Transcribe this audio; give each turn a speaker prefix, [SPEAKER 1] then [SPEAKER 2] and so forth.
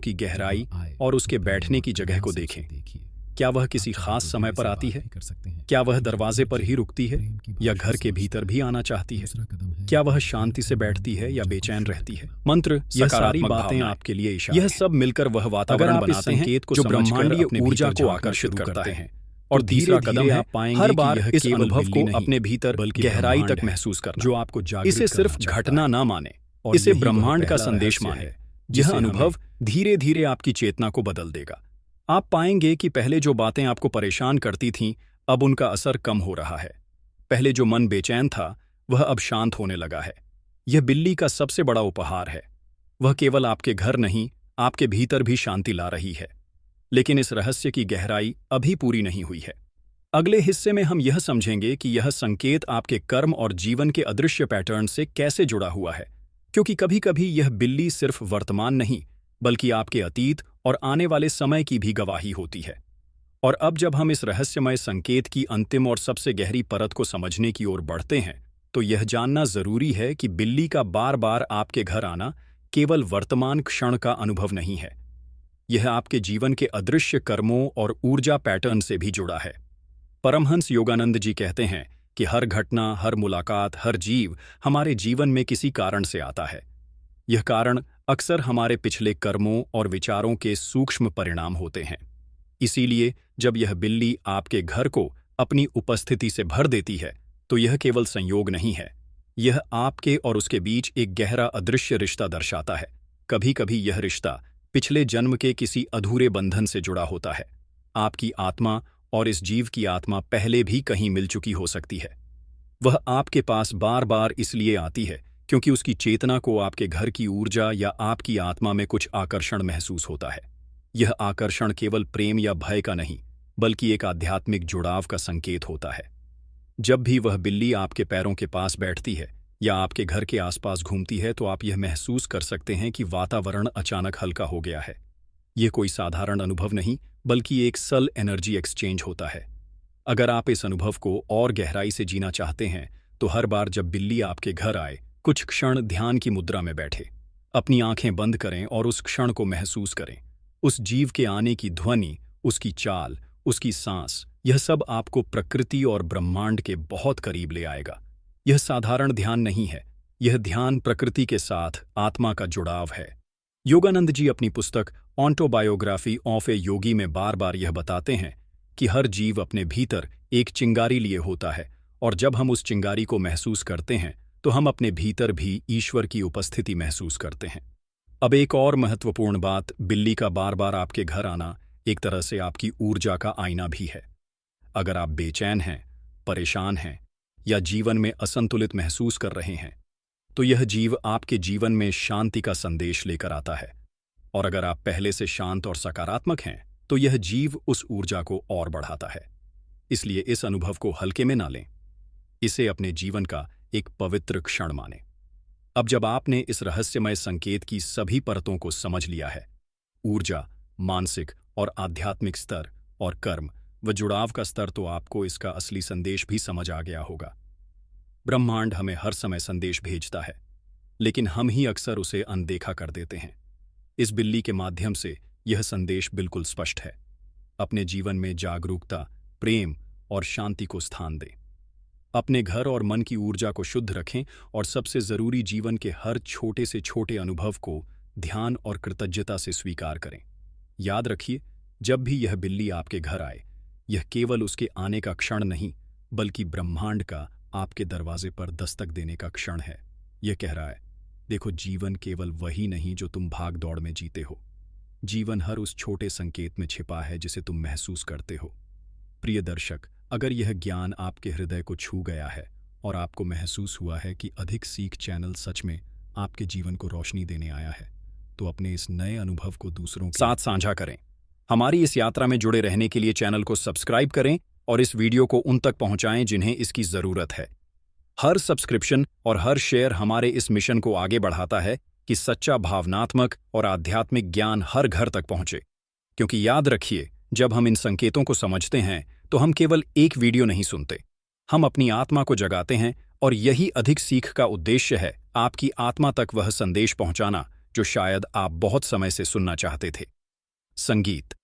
[SPEAKER 1] की गहराई और उसके बैठने की जगह को देखें। क्या वह किसी खास समय पर आती है? क्या वह दरवाजे पर ही रुकती है या घर के भीतर भी आना चाहती है? क्या वह शांति से बैठती है या बेचैन रहती है? मंत्र, यह सारी बातें आपके लिए इशारा
[SPEAKER 2] यह
[SPEAKER 1] हैं।
[SPEAKER 2] सब मिलकर वह वातावरण
[SPEAKER 1] अगर आप इस
[SPEAKER 2] बनाते हैं
[SPEAKER 1] संकेत को
[SPEAKER 2] जो
[SPEAKER 1] समझकर
[SPEAKER 2] ब्रह्मांडीय
[SPEAKER 1] अपने
[SPEAKER 2] ऊर्जा
[SPEAKER 1] भीतर
[SPEAKER 2] को
[SPEAKER 1] झांकना
[SPEAKER 2] आकर्षित
[SPEAKER 1] शुरू
[SPEAKER 2] करता
[SPEAKER 1] करते
[SPEAKER 2] है।
[SPEAKER 1] हैं,
[SPEAKER 2] और
[SPEAKER 1] तो
[SPEAKER 2] तीसरा
[SPEAKER 1] धीरे-धीरे
[SPEAKER 2] कदम है
[SPEAKER 1] आप पाएंगे
[SPEAKER 2] हर
[SPEAKER 1] कि
[SPEAKER 2] बार
[SPEAKER 1] यह
[SPEAKER 2] इस
[SPEAKER 1] केवल
[SPEAKER 2] अनुभव
[SPEAKER 1] बिल्ली
[SPEAKER 2] को
[SPEAKER 1] नहीं,
[SPEAKER 2] अपने भीतर
[SPEAKER 1] बल्कि
[SPEAKER 2] गहराई
[SPEAKER 1] ब्रह्मांड
[SPEAKER 2] तक
[SPEAKER 1] है,
[SPEAKER 2] महसूस करना,
[SPEAKER 1] जो आपको जागृत
[SPEAKER 2] इसे सिर्फ
[SPEAKER 1] करना चाहता
[SPEAKER 2] घटना
[SPEAKER 1] है।
[SPEAKER 2] ना माने,
[SPEAKER 1] और
[SPEAKER 2] इसे
[SPEAKER 1] यही वह
[SPEAKER 2] ब्रह्मांड का
[SPEAKER 1] पहला
[SPEAKER 2] संदेश
[SPEAKER 1] रहस्य
[SPEAKER 2] माने।
[SPEAKER 1] है,
[SPEAKER 2] यह
[SPEAKER 1] जिसे
[SPEAKER 2] अनुभव
[SPEAKER 1] हमें
[SPEAKER 2] धीरे धीरे आपकी चेतना को बदल देगा। आप पाएंगे कि पहले जो बातें आपको परेशान करती थीं, अब उनका असर कम हो रहा है। पहले जो मन बेचैन था, वह अब शांत होने लगा है। यह बिल्ली का सबसे बड़ा उपहार है। वह केवल आपके घर नहीं, आपके भीतर भी शांति ला रही है। लेकिन इस रहस्य की गहराई अभी पूरी नहीं हुई है। अगले हिस्से में हम यह समझेंगे कि यह संकेत आपके कर्म और जीवन के अदृश्य पैटर्न से कैसे जुड़ा हुआ है, क्योंकि कभी-कभी यह बिल्ली सिर्फ वर्तमान नहीं, बल्कि आपके अतीत और आने वाले समय की भी गवाही होती है। और अब जब हम इस रहस्यमय संकेत की अंतिम और सबसे गहरी परत को समझने की ओर बढ़ते हैं, तो यह जानना जरूरी है कि बिल्ली का बार बार आपके घर आना केवल वर्तमान क्षण का अनुभव नहीं है। यह आपके जीवन के अदृश्य कर्मों और ऊर्जा पैटर्न से भी जुड़ा है। परमहंस योगानंद जी कहते हैं कि हर घटना, हर मुलाकात, हर जीव हमारे जीवन में किसी कारण से आता है। यह कारण अक्सर हमारे पिछले कर्मों और विचारों के सूक्ष्म परिणाम होते हैं। इसीलिए जब यह बिल्ली आपके घर को अपनी उपस्थिति से भर देती है, तो यह केवल संयोग नहीं है, यह आपके और उसके बीच एक गहरा अदृश्य रिश्ता दर्शाता है। कभी कभी यह रिश्ता पिछले जन्म के किसी अधूरे बंधन से जुड़ा होता है। आपकी आत्मा और इस जीव की आत्मा पहले भी कहीं मिल चुकी हो सकती है। वह आपके पास बार बार इसलिए आती है क्योंकि उसकी चेतना को आपके घर की ऊर्जा या आपकी आत्मा में कुछ आकर्षण महसूस होता है। यह आकर्षण केवल प्रेम या भय का नहीं, बल्कि एक आध्यात्मिक जुड़ाव का संकेत होता है। जब भी वह बिल्ली आपके पैरों के पास बैठती है या आपके घर के आसपास घूमती है, तो आप यह महसूस कर सकते हैं कि वातावरण अचानक हल्का हो गया है। यह कोई साधारण अनुभव नहीं, बल्कि एक सल एनर्जी एक्सचेंज होता है। अगर आप इस अनुभव को और गहराई से जीना चाहते हैं, तो हर बार जब बिल्ली आपके घर आए, कुछ क्षण ध्यान की मुद्रा में बैठे, अपनी आंखें बंद करें और उस क्षण को महसूस करें। उस जीव के आने की ध्वनि, उसकी चाल, उसकी सांस, यह सब आपको प्रकृति और ब्रह्मांड के बहुत करीब ले आएगा। यह साधारण ध्यान नहीं है, यह ध्यान प्रकृति के साथ आत्मा का जुड़ाव है। योगानंद जी अपनी पुस्तक ऑटोबायोग्राफी ऑफ ए योगी में बार बार यह बताते हैं कि हर जीव अपने भीतर एक चिंगारी लिए होता है, और जब हम उस चिंगारी को महसूस करते हैं, तो हम अपने भीतर भी ईश्वर की उपस्थिति महसूस करते हैं। अब एक और महत्वपूर्ण बात, बिल्ली का बार बार आपके घर आना एक तरह से आपकी ऊर्जा का आईना भी है। अगर आप बेचैन हैं, परेशान हैं या जीवन में असंतुलित महसूस कर रहे हैं, तो यह जीव आपके जीवन में शांति का संदेश लेकर आता है। और अगर आप पहले से शांत और सकारात्मक हैं, तो यह जीव उस ऊर्जा को और बढ़ाता है। इसलिए इस अनुभव को हल्के में ना लें, इसे अपने जीवन का एक पवित्र क्षण मानें। अब जब आपने इस रहस्यमय संकेत की सभी परतों को समझ लिया है, ऊर्जा, मानसिक और आध्यात्मिक स्तर और कर्म व जुड़ाव का स्तर, तो आपको इसका असली संदेश भी समझ आ गया होगा। ब्रह्मांड हमें हर समय संदेश भेजता है, लेकिन हम ही अक्सर उसे अनदेखा कर देते हैं। इस बिल्ली के माध्यम से यह संदेश बिल्कुल स्पष्ट है। अपने जीवन में जागरूकता, प्रेम और शांति को स्थान दें। अपने घर और मन की ऊर्जा को शुद्ध रखें, और सबसे जरूरी, जीवन के हर छोटे से छोटे अनुभव को ध्यान और कृतज्ञता से स्वीकार करें। याद रखिए, जब भी यह बिल्ली आपके घर आए, यह केवल उसके आने का क्षण नहीं, बल्कि ब्रह्मांड का आपके दरवाजे पर दस्तक देने का क्षण है। यह कह रहा है, देखो, जीवन केवल वही नहीं जो तुम भाग दौड़ में जीते हो। जीवन हर उस छोटे संकेत में छिपा है जिसे तुम महसूस करते हो। प्रिय दर्शक, अगर यह ज्ञान आपके हृदय को छू गया है और आपको महसूस हुआ है कि अधिक सीख चैनल सच में आपके जीवन को रोशनी देने आया है, तो अपने इस नए अनुभव को दूसरों के साथ साझा करें। हमारी इस यात्रा में जुड़े रहने के लिए चैनल को सब्सक्राइब करें और इस वीडियो को उन तक पहुंचाएं जिन्हें इसकी जरूरत है। हर सब्सक्रिप्शन और हर शेयर हमारे इस मिशन को आगे बढ़ाता है कि सच्चा भावनात्मक और आध्यात्मिक ज्ञान हर घर तक पहुंचे। क्योंकि याद रखिए, जब हम इन संकेतों को समझते हैं, तो हम केवल एक वीडियो नहीं सुनते, हम अपनी आत्मा को जगाते हैं, और यही अधिक सीख का उद्देश्य है, आपकी आत्मा तक वह संदेश पहुंचाना जो शायद आप बहुत समय से सुनना चाहते थे। संगीत।